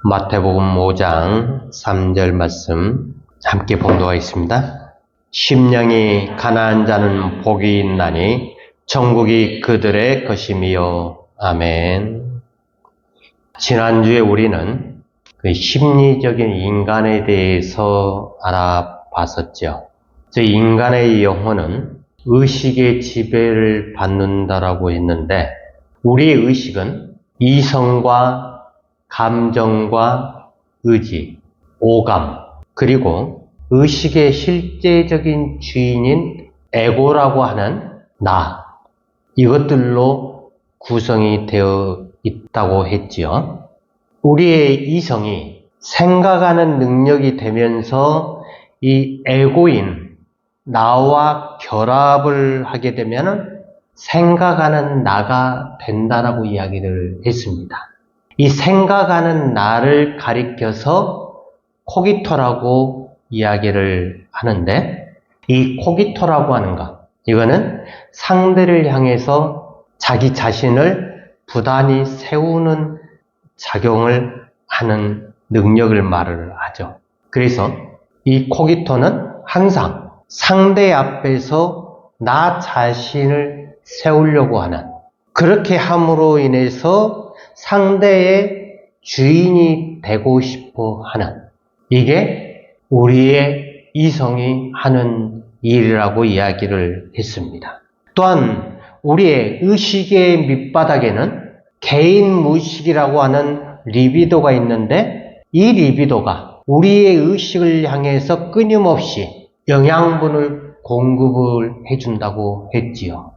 마태복음 5장 3절 말씀 함께 봉독하겠습니다. 심령이 가난한 자는 복이 있나니 천국이 그들의 것임이요. 아멘. 지난주에 우리는 그 심리적인 인간에 대해서 알아봤었죠. 인간의 영혼은 의식의 지배를 받는다라고 했는데, 우리의 의식은 이성과 감정과 의지, 오감, 그리고 의식의 실제적인 주인인 에고라고 하는 나, 이것들로 구성이 되어 있다고 했지요. 우리의 이성이 생각하는 능력이 되면서 이 에고인 나와 결합을 하게 되면 생각하는 나가 된다라고 이야기를 했습니다. 이 생각하는 나를 가리켜서 코기토라고 이야기를 하는데, 이 코기토라고 하는 것, 이거는 상대를 향해서 자기 자신을 부단히 세우는 작용을 하는 능력을 말을 하죠. 그래서 이 코기토는 항상 상대 앞에서 나 자신을 세우려고 하는, 그렇게 함으로 인해서 상대의 주인이 되고 싶어 하는, 이게 우리의 이성이 하는 일이라고 이야기를 했습니다. 또한 우리의 의식의 밑바닥에는 개인 무의식이라고 하는 리비도가 있는데, 이 리비도가 우리의 의식을 향해서 끊임없이 영양분을 공급을 해준다고 했지요.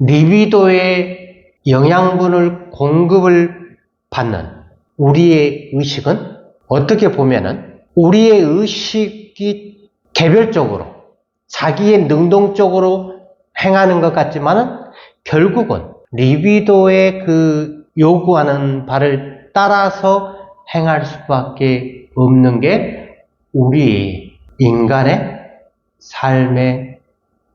리비도의 영양분을 공급을 받는 우리의 의식은 어떻게 보면은 우리의 의식이 개별적으로 자기의 능동적으로 행하는 것 같지만은 결국은 리비도의 그 요구하는 바를 따라서 행할 수밖에 없는 게 우리 인간의 삶의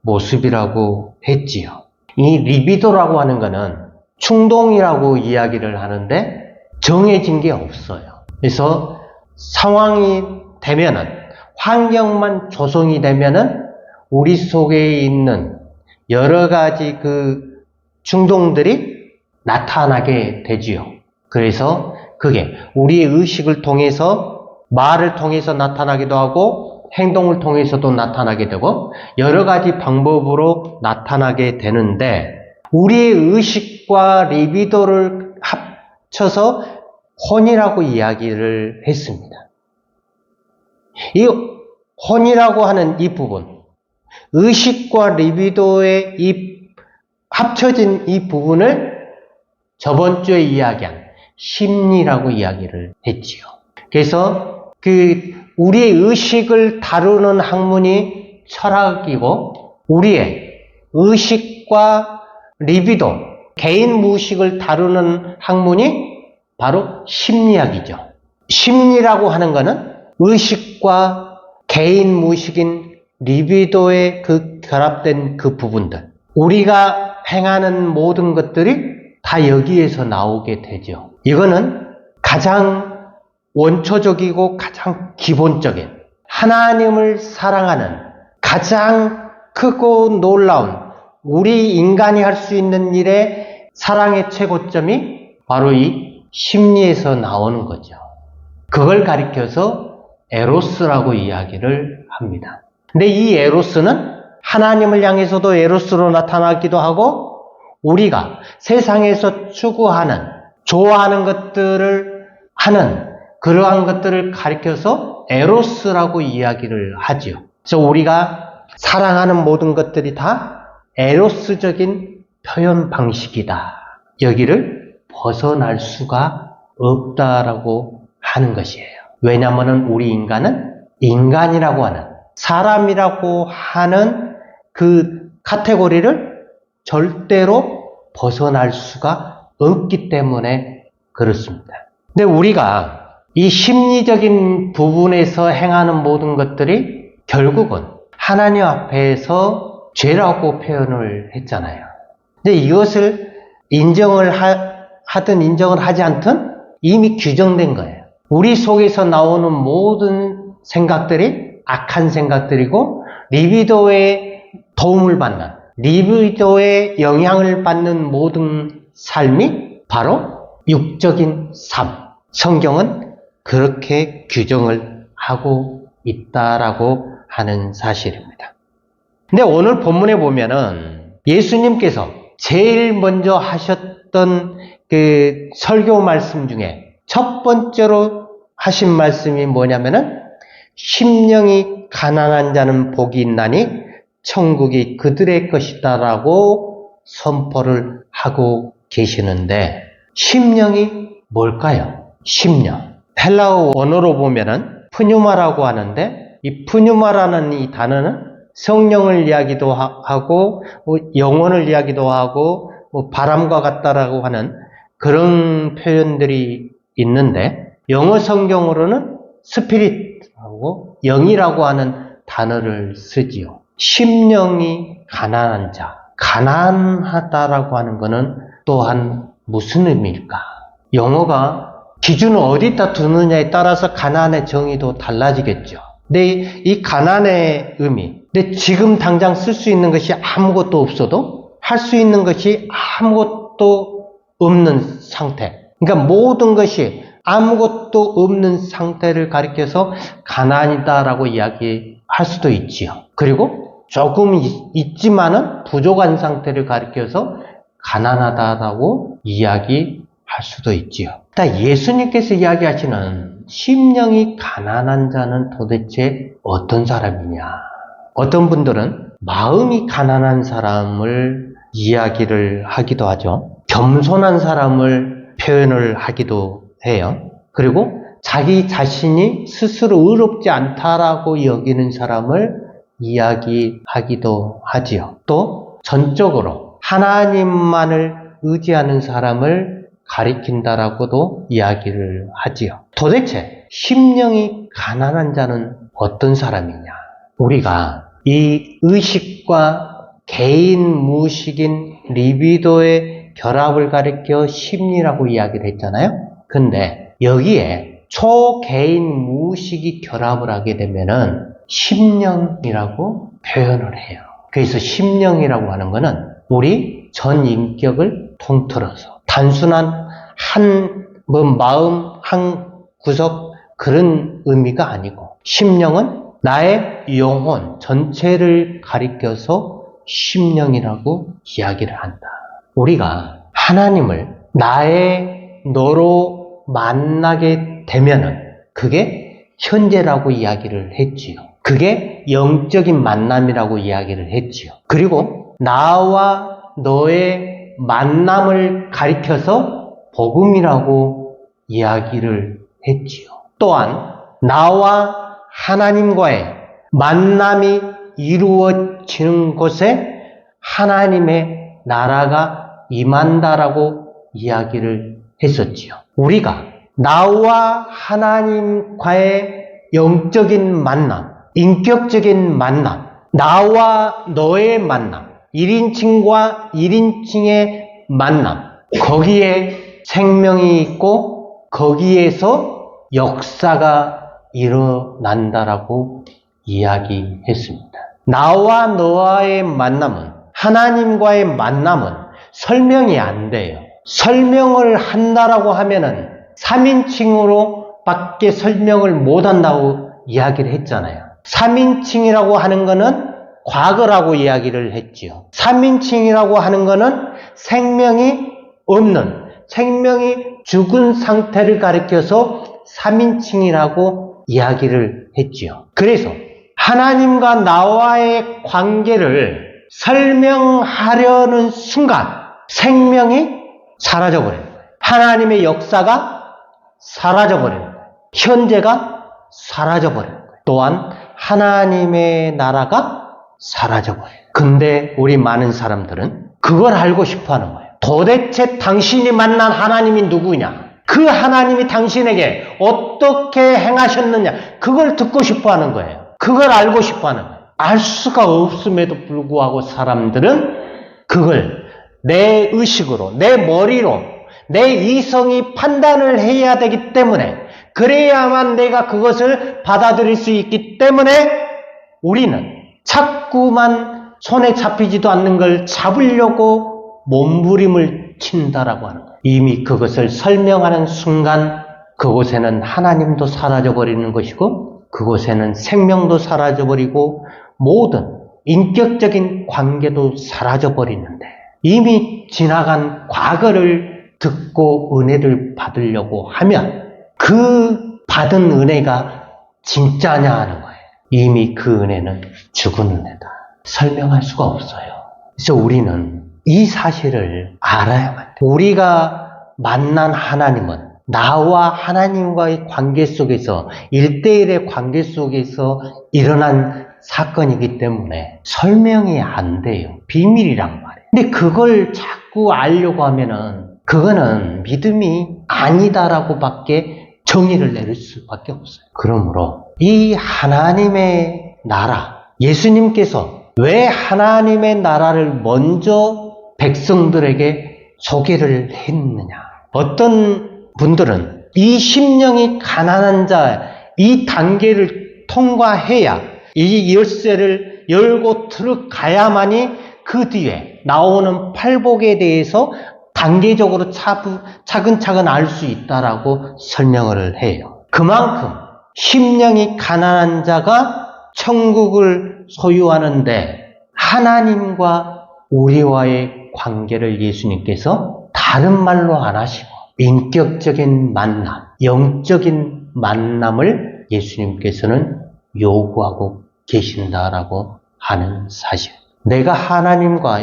모습이라고 했지요. 이 리비도라고 하는 거는 충동이라고 이야기를 하는데 정해진 게 없어요. 그래서 상황이 되면은, 환경만 조성이 되면은 우리 속에 있는 여러 가지 그 충동들이 나타나게 되지요. 그래서 그게 우리의 의식을 통해서, 말을 통해서 나타나기도 하고 행동을 통해서도 나타나게 되고 여러 가지 방법으로 나타나게 되는데, 우리의 의식과 리비도를 합쳐서 혼이라고 이야기를 했습니다. 이 혼이라고 하는 이 부분, 의식과 리비도의 이 합쳐진 이 부분을 저번 주에 이야기한 심리라고 이야기를 했지요. 그래서 우리의 의식을 다루는 학문이 철학이고, 우리의 의식과 리비도, 개인 무의식을 다루는 학문이 바로 심리학이죠. 심리라고 하는 것은 의식과 개인 무의식인 리비도의 그 결합된 그 부분들, 우리가 행하는 모든 것들이 다 여기에서 나오게 되죠. 이거는 가장 원초적이고 가장 기본적인, 하나님을 사랑하는 가장 크고 놀라운, 우리 인간이 할 수 있는 일의 사랑의 최고점이 바로 이 심리에서 나오는 거죠. 그걸 가리켜서 에로스라고 이야기를 합니다. 근데 이 에로스는 하나님을 향해서도 에로스로 나타나기도 하고, 우리가 세상에서 추구하는, 좋아하는 것들을 하는 그러한 것들을 가리켜서 에로스라고 이야기를 하지요. 그래서 우리가 사랑하는 모든 것들이 다 에로스적인 표현 방식이다. 여기를 벗어날 수가 없다라고 하는 것이에요. 왜냐하면 우리 인간은 인간이라고 하는, 사람이라고 하는 그 카테고리를 절대로 벗어날 수가 없기 때문에 그렇습니다. 근데 우리가 이 심리적인 부분에서 행하는 모든 것들이 결국은 하나님 앞에서 죄라고 표현을 했잖아요. 근데 이것을 인정을 하든 인정을 하지 않든 이미 규정된 거예요. 우리 속에서 나오는 모든 생각들이 악한 생각들이고 리비도의 도움을 받는, 리비도의 영향을 받는 모든 삶이 바로 육적인 삶. 성경은 그렇게 규정을 하고 있다라고 하는 사실입니다. 근데 오늘 본문에 보면은 예수님께서 제일 먼저 하셨던 그 설교 말씀 중에 첫 번째로 하신 말씀이 뭐냐면은 심령이 가난한 자는 복이 있나니 천국이 그들의 것이다라고 선포를 하고 계시는데 심령이 뭘까요? 심령. 헬라어 원어로 보면은 푸뉴마라고 하는데 이 푸뉴마라는 이 단어는 성령을 이야기도 하고 영혼을 이야기도 하고 바람과 같다라고 하는 그런 표현들이 있는데 영어 성경으로는 스피릿하고 영이라고 하는 단어를 쓰지요. 심령이 가난한 자. 가난하다라고 하는 것은 또한 무슨 의미일까? 영어가 기준을 어디다 두느냐에 따라서 가난의 정의도 달라지겠죠. 근데 이 가난의 의미, 근데 지금 당장 쓸 수 있는 것이 아무것도 없어도 할 수 있는 것이 아무것도 없는 상태. 그러니까 모든 것이 아무것도 없는 상태를 가리켜서 가난이다라고 이야기할 수도 있지요. 그리고 조금 있지만은 부족한 상태를 가리켜서 가난하다라고 이야기할 수도 있지요. 예수님께서 이야기하시는 심령이 가난한 자는 도대체 어떤 사람이냐? 어떤 분들은 마음이 가난한 사람을 이야기를 하기도 하죠. 겸손한 사람을 표현을 하기도 해요. 그리고 자기 자신이 스스로 의롭지 않다라고 여기는 사람을 이야기하기도 하지요. 또 전적으로 하나님만을 의지하는 사람을 가리킨다라고도 이야기를 하지요. 도대체 심령이 가난한 자는 어떤 사람이냐? 우리가 이 의식과 개인 무의식인 리비도의 결합을 가리켜 심리라고 이야기를 했잖아요. 근데 여기에 초개인 무의식이 결합을 하게 되면은 심령이라고 표현을 해요. 그래서 심령이라고 하는 것은 우리 전 인격을 통틀어서 단순한 한 마음 한 구석 그런 의미가 아니고 심령은 나의 영혼 전체를 가리켜서 심령이라고 이야기를 한다. 우리가 하나님을 나의 너로 만나게 되면은 그게 현재라고 이야기를 했지요. 그게 영적인 만남이라고 이야기를 했지요. 그리고 나와 너의 만남을 가리켜서 복음이라고 이야기를 했지요. 또한 나와 하나님과의 만남이 이루어지는 곳에 하나님의 나라가 임한다라고 이야기를 했었지요. 우리가 나와 하나님과의 영적인 만남, 인격적인 만남, 나와 너의 만남, 1인칭과 1인칭의 만남, 거기에 생명이 있고 거기에서 역사가 일어난다라고 이야기했습니다. 나와 너와의 만남은, 하나님과의 만남은 설명이 안 돼요. 설명을 한다라고 하면은 3인칭으로 밖에 설명을 못 한다고 이야기를 했잖아요. 3인칭이라고 하는 거는 과거라고 이야기를 했지요. 3인칭이라고 하는 거는 생명이 없는, 생명이 죽은 상태를 가리켜서 3인칭이라고 이야기를 했지요. 그래서 하나님과 나와의 관계를 설명하려는 순간 생명이 사라져버려요. 하나님의 역사가 사라져버려요. 현재가 사라져버려요. 또한 하나님의 나라가 사라져버려요. 근데 우리 많은 사람들은 그걸 알고 싶어하는 거예요. 도대체 당신이 만난 하나님이 누구냐? 그 하나님이 당신에게 어떻게 행하셨느냐? 그걸 듣고 싶어하는 거예요. 그걸 알고 싶어하는 거예요. 알 수가 없음에도 불구하고 사람들은 그걸 내 의식으로, 내 머리로, 내 이성이 판단을 해야 되기 때문에 그래야만 내가 그것을 받아들일 수 있기 때문에 우리는 자꾸만 손에 잡히지도 않는 걸 잡으려고 몸부림을 친다라고 하는 거예요. 이미 그것을 설명하는 순간 그곳에는 하나님도 사라져버리는 것이고 그곳에는 생명도 사라져버리고 모든 인격적인 관계도 사라져버리는데 이미 지나간 과거를 듣고 은혜를 받으려고 하면 그 받은 은혜가 진짜냐 하는 거예요. 이미 그 은혜는 죽은 은혜다. 설명할 수가 없어요. 그래서 우리는 이 사실을 알아야만 돼요. 우리가 만난 하나님은 나와 하나님과의 관계 속에서 1대1의 관계 속에서 일어난 사건이기 때문에 설명이 안 돼요. 비밀이란 말이에요. 근데 그걸 자꾸 알려고 하면은 그거는 믿음이 아니다라고 밖에 정의를 내릴 수밖에 없어요. 그러므로 이 하나님의 나라, 예수님께서 왜 하나님의 나라를 먼저 백성들에게 소개를 했느냐. 어떤 분들은 이 심령이 가난한 자, 이 단계를 통과해야 이 열쇠를 열고 들어가야만이 그 뒤에 나오는 팔복에 대해서 단계적으로 차근차근 알 수 있다라고 설명을 해요. 그만큼 심령이 가난한 자가 천국을 소유하는데 하나님과 우리와의 관계를 예수님께서 다른 말로 안 하시고 인격적인 만남, 영적인 만남을 예수님께서는 요구하고 계신다라고 하는 사실. 내가 하나님과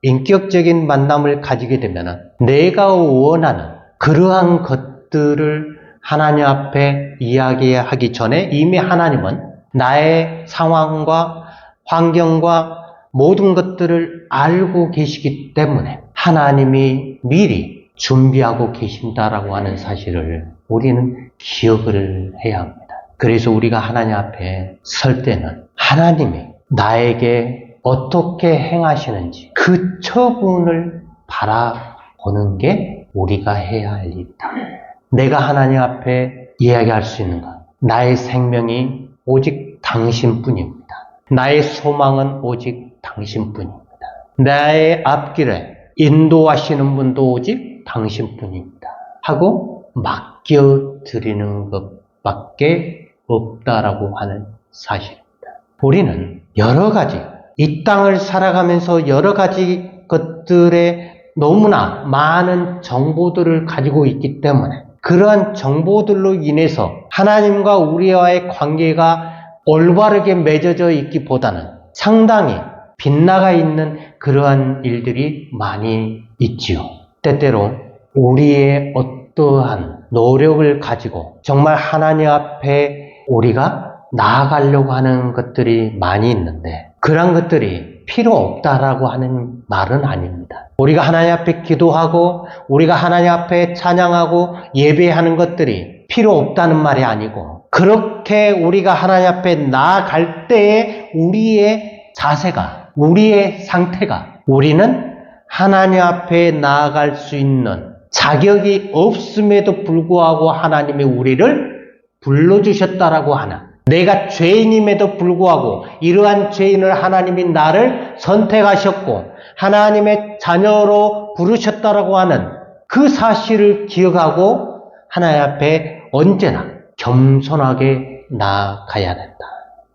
인격적인 만남을 가지게 되면 내가 원하는 그러한 것들을 하나님 앞에 이야기하기 전에 이미 하나님은 나의 상황과 환경과 모든 것들을 알고 계시기 때문에 하나님이 미리 준비하고 계신다라고 하는 사실을 우리는 기억을 해야 합니다. 그래서 우리가 하나님 앞에 설 때는 하나님이 나에게 어떻게 행하시는지 그 처분을 바라보는 게 우리가 해야 할 일이다. 내가 하나님 앞에 이야기할 수 있는 것, 나의 생명이 오직 당신뿐입니다. 나의 소망은 오직 당신뿐입니다. 나의 앞길에 인도하시는 분도 오직 당신뿐입니다. 하고 맡겨드리는 것밖에 없다라고 하는 사실입니다. 우리는 여러 가지 이 땅을 살아가면서 여러 가지 것들에 너무나 많은 정보들을 가지고 있기 때문에 그러한 정보들로 인해서 하나님과 우리와의 관계가 올바르게 맺어져 있기보다는 상당히 빗나가 있는 그러한 일들이 많이 있지요. 때때로 우리의 어떠한 노력을 가지고 정말 하나님 앞에 우리가 나아가려고 하는 것들이 많이 있는데 그런 것들이 필요 없다라고 하는 말은 아닙니다. 우리가 하나님 앞에 기도하고 우리가 하나님 앞에 찬양하고 예배하는 것들이 필요 없다는 말이 아니고 그렇게 우리가 하나님 앞에 나아갈 때에 우리의 자세가 우리의 상태가 우리는 하나님 앞에 나아갈 수 있는 자격이 없음에도 불구하고 하나님이 우리를 불러주셨다라고 하는 내가 죄인임에도 불구하고 이러한 죄인을 하나님이 나를 선택하셨고 하나님의 자녀로 부르셨다라고 하는 그 사실을 기억하고 하나님 앞에 언제나 겸손하게 나아가야 된다.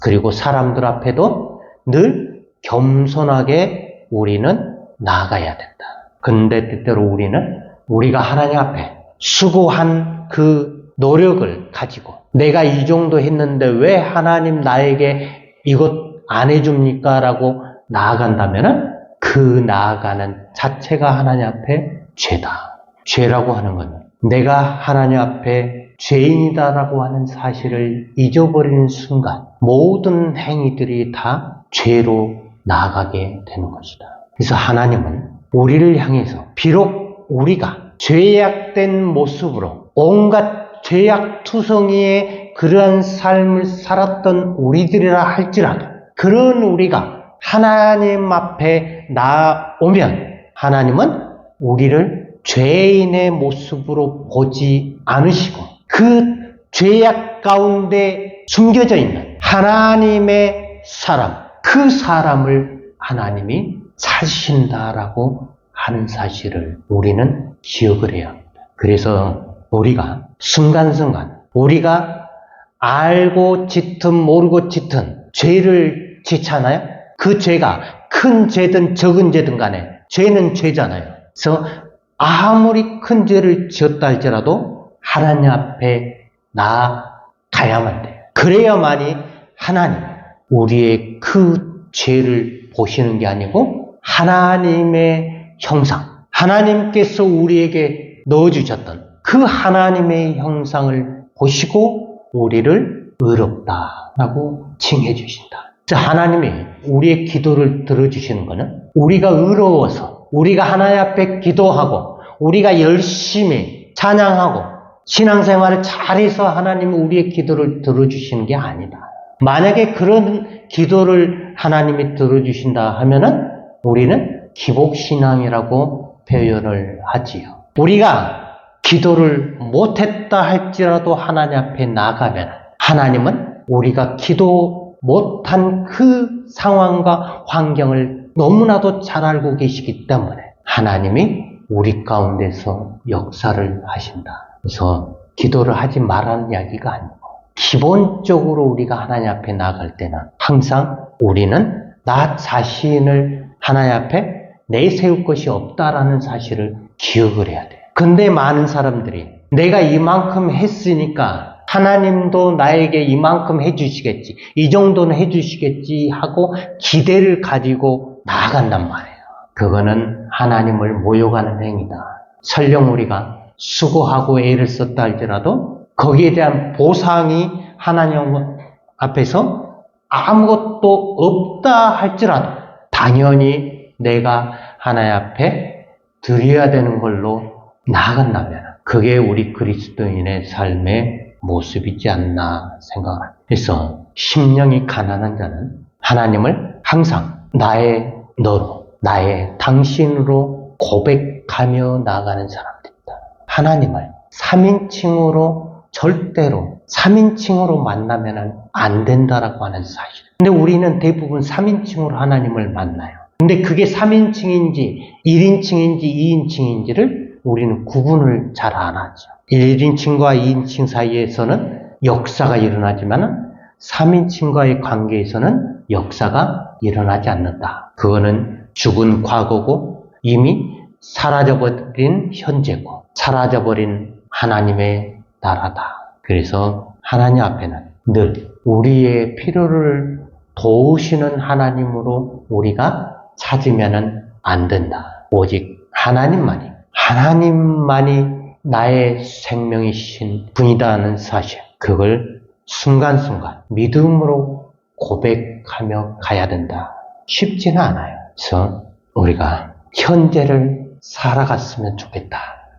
그리고 사람들 앞에도 늘 겸손하게 우리는 나아가야 된다. 근데 때때로 우리는 우리가 하나님 앞에 수고한 그 노력을 가지고 내가 이 정도 했는데 왜 하나님 나에게 이것 안 해줍니까? 라고 나아간다면 그 나아가는 자체가 하나님 앞에 죄다. 죄라고 하는 건 내가 하나님 앞에 죄인이다라고 하는 사실을 잊어버리는 순간 모든 행위들이 다 죄로 나아가게 되는 것이다. 그래서 하나님은 우리를 향해서 비록 우리가 죄악된 모습으로 온갖 죄악투성이의 그러한 삶을 살았던 우리들이라 할지라도 그런 우리가 하나님 앞에 나오면 하나님은 우리를 죄인의 모습으로 보지 않으시고 그 죄악 가운데 숨겨져 있는 하나님의 사람, 그 사람을 하나님이 찾으신다라고 하는 사실을 우리는 기억을 해야 합니다. 그래서 우리가 순간순간 우리가 알고 짙은 모르고 짙은 죄를 짓잖아요. 그 죄가 큰 죄든 적은 죄든 간에 죄는 죄잖아요. 그래서 아무리 큰 죄를 지었다 할지라도 하나님 앞에 나아가야만 돼요. 그래야만이 하나님 우리의 그 죄를 보시는 게 아니고 하나님의 형상, 하나님께서 우리에게 넣어주셨던 그 하나님의 형상을 보시고 우리를 의롭다라고 칭해 주신다. 하나님이 우리의 기도를 들어주시는 것은 우리가 의로워서 우리가 하나님 앞에 기도하고 우리가 열심히 찬양하고 신앙생활을 잘해서 하나님이 우리의 기도를 들어주시는 게 아니다. 만약에 그런 기도를 하나님이 들어주신다 하면은 우리는 기복신앙이라고 표현을 하지요. 우리가 기도를 못했다 할지라도 하나님 앞에 나가면 하나님은 우리가 기도 못한 그 상황과 환경을 너무나도 잘 알고 계시기 때문에 하나님이 우리 가운데서 역사를 하신다. 그래서 기도를 하지 말라는 이야기가 아니고 기본적으로 우리가 하나님 앞에 나갈 때는 항상 우리는 나 자신을 하나님 앞에 내세울 것이 없다라는 사실을 기억을 해야 돼요. 근데 많은 사람들이 내가 이만큼 했으니까 하나님도 나에게 이만큼 해주시겠지, 이 정도는 해주시겠지 하고 기대를 가지고 나아간단 말이에요. 그거는 하나님을 모욕하는 행위다. 설령 우리가 수고하고 애를 썼다 할지라도 거기에 대한 보상이 하나님 앞에서 아무것도 없다 할지라도 당연히 내가 하나님 앞에 드려야 되는 걸로 나아간다면 그게 우리 그리스도인의 삶의 모습이지 않나 생각합니다. 그래서 심령이 가난한 자는 하나님을 항상 나의 너로, 나의 당신으로 고백하며 나아가는 사람들입니다. 하나님을 3인칭으로 절대로 3인칭으로 만나면 안 된다라고 하는 사실. 근데 우리는 대부분 3인칭으로 하나님을 만나요. 근데 그게 3인칭인지 1인칭인지 2인칭인지를 우리는 구분을 잘 안 하죠. 1인칭과 2인칭 사이에서는 역사가 일어나지만 3인칭과의 관계에서는 역사가 일어나지 않는다. 그거는 죽은 과거고 이미 사라져버린 현재고 사라져버린 하나님의 나라다. 그래서 하나님 앞에는 늘 우리의 필요를 도우시는 하나님으로 우리가 찾으면 안 된다. 오직 하나님만이 나의 생명이신 분이다는 사실, 그걸 순간순간 믿음으로 고백하며 가야 된다. 쉽지는 않아요. 그래서 우리가 현재를 살아갔으면 좋겠다.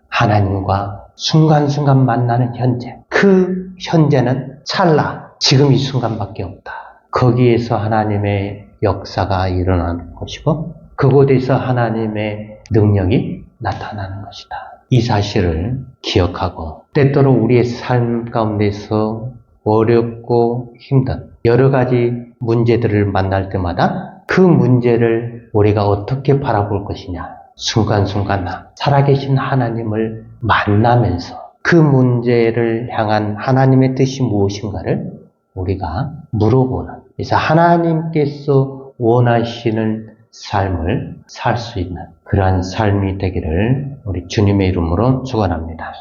하나님과 순간순간 만나는 현재, 그 현재는 찰나, 지금 이 순간밖에 없다. 거기에서 하나님의 역사가 일어나는 것이고 그곳에서 하나님의 능력이 나타나는 것이다. 이 사실을 기억하고 때때로 우리의 삶 가운데서 어렵고 힘든 여러 가지 문제들을 만날 때마다 그 문제를 우리가 어떻게 바라볼 것이냐, 순간순간 살아계신 하나님을 만나면서 그 문제를 향한 하나님의 뜻이 무엇인가를 우리가 물어보는, 그래서 하나님께서 원하시는 삶을 살 수 있는 그러한 삶이 되기를 우리 주님의 이름으로 축원합니다.